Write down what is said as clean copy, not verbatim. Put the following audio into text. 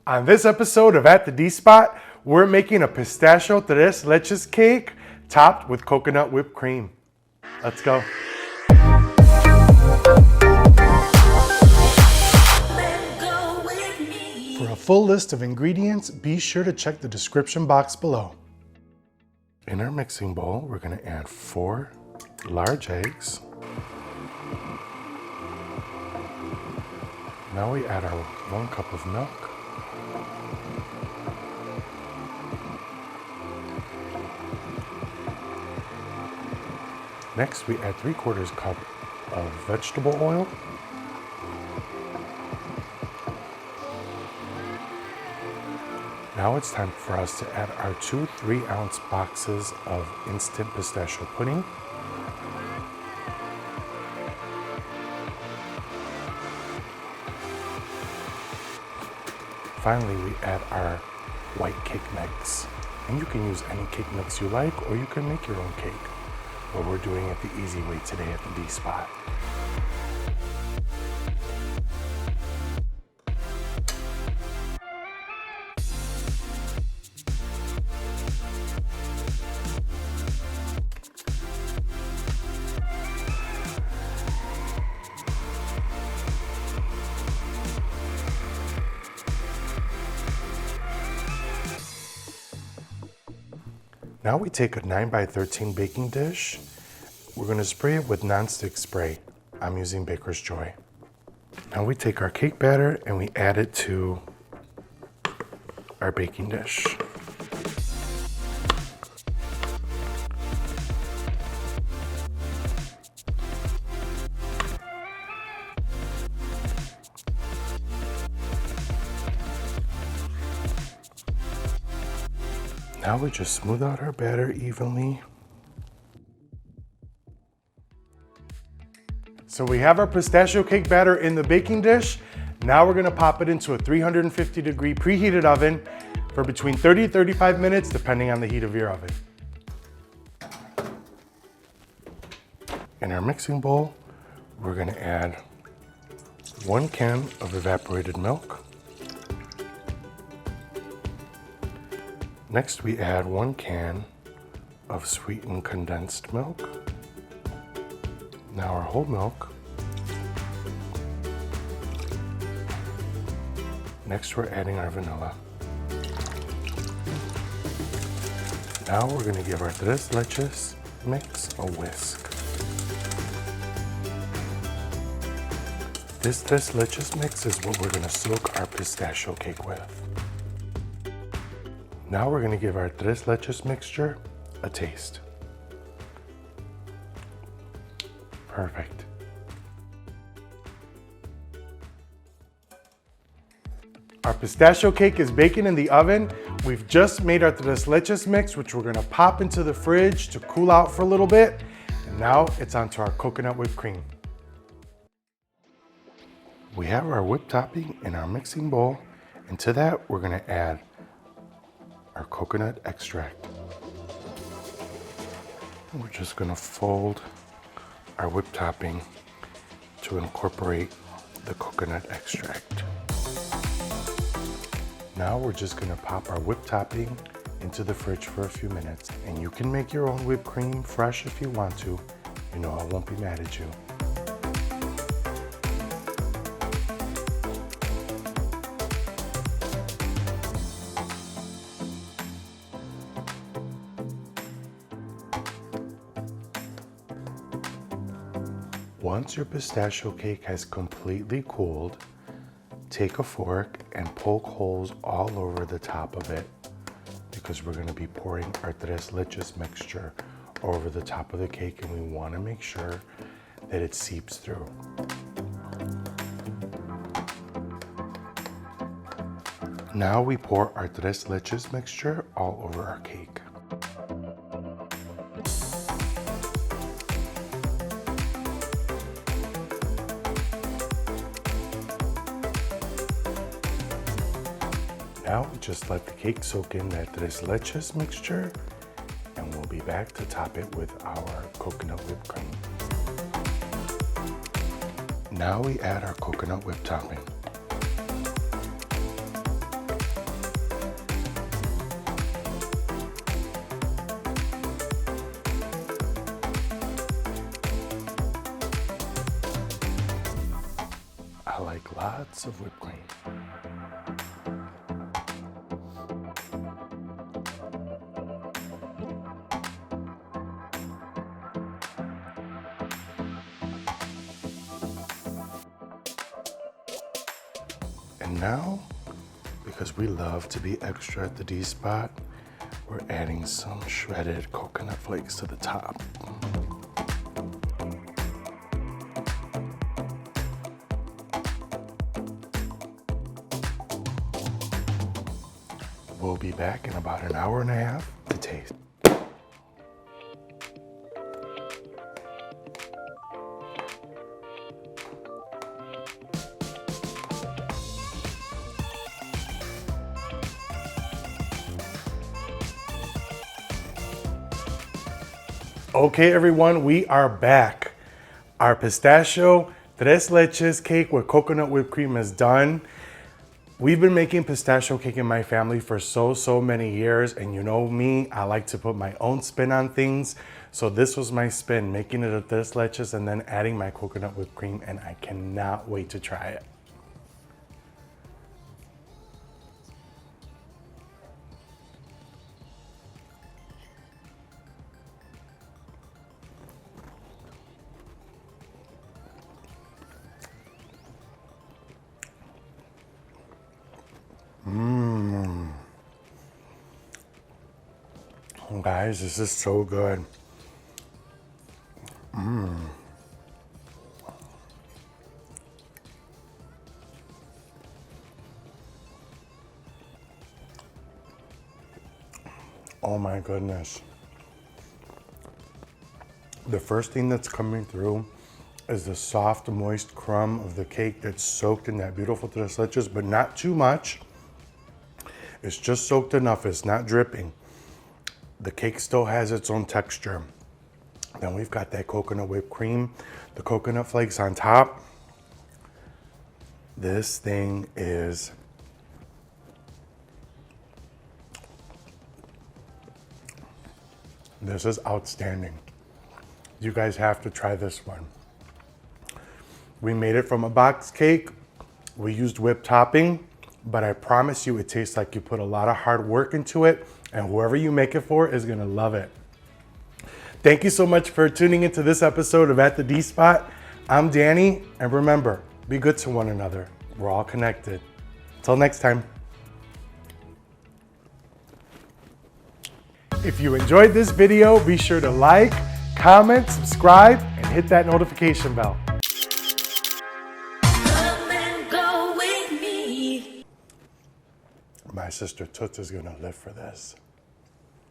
On this episode of At the D Spot, we're making a pistachio tres leches cake topped with coconut whipped cream. Let's go. For a full list of ingredients, be sure to check the description box below. In our mixing bowl, we're going to add 4 large eggs. Now we add our 1 cup of milk. Next, we add 3/4 cup of vegetable oil. Now it's time for us to add our 2 3-ounce boxes of instant pistachio pudding. Finally, we add our white cake mix. And you can use any cake mix you like, or you can make your own cake. But we're doing it the easy way today at the D Spot. Now we take a 9x13 baking dish. We're going to spray it with nonstick spray. I'm using Baker's Joy. Now we take our cake batter and we add it to our baking dish. Now we just smooth out our batter evenly. So we have our pistachio cake batter in the baking dish. Now we're gonna pop it into a 350-degree preheated oven for between 30 and 35 minutes, depending on the heat of your oven. In our mixing bowl, we're gonna add 1 can of evaporated milk. Next, we add 1 can of sweetened condensed milk. Now our whole milk. Next, we're adding our vanilla. Now we're going to give our tres leches mix a whisk. This tres leches mix is what we're going to soak our pistachio cake with. Now we're going to give our tres leches mixture a taste. Perfect. Our pistachio cake is baking in the oven. We've just made our tres leches mix, which we're going to pop into the fridge to cool out for a little bit. And now it's onto our coconut whipped cream. We have our whipped topping in our mixing bowl, and to that we're going to add our coconut extract. We're just going to fold our whipped topping to incorporate the coconut extract. Now we're just going to pop our whipped topping into the fridge for a few minutes, and you can make your own whipped cream fresh if you want to. You know I won't be mad at you. Once your pistachio cake has completely cooled, take a fork and poke holes all over the top of it, because we're going to be pouring our tres leches mixture over the top of the cake, and we want to make sure that it seeps through. Now we pour our tres leches mixture all over our cake. Now we just let the cake soak in that tres leches mixture, and we'll be back to top it with our coconut whipped cream. Now we add our coconut whipped topping. like lots of whipped cream. And now, because we love to be extra at the D spot, we're adding some shredded coconut flakes to the top. We'll be back in about an hour and a half to taste. Okay, everyone, we are back. Our pistachio tres leches cake with coconut whipped cream is done. We've been making pistachio cake in my family for so many years, and you know me, I like to put my own spin on things. So this was my spin, making it a tres leches and then adding my coconut whipped cream, and I cannot wait to try it. Guys, this is so good. Oh my goodness. The first thing that's coming through is the soft, moist crumb of the cake that's soaked in that beautiful tres leches, but not too much. It's just soaked enough, it's not dripping. The cake still has its own texture. Then we've got that coconut whipped cream, the coconut flakes on top. This thing is outstanding. You guys have to try this one. We made it from a box cake. We used whipped topping, but I promise you it tastes like you put a lot of hard work into it, and whoever you make it for is gonna love it. Thank you so much for tuning into this episode of At the D Spot. I'm Danny, and remember, be good to one another. We're all connected. Till next time. If you enjoyed this video, be sure to like, comment, subscribe, and hit that notification bell. Come and go with me. My sister Toots is gonna live for this.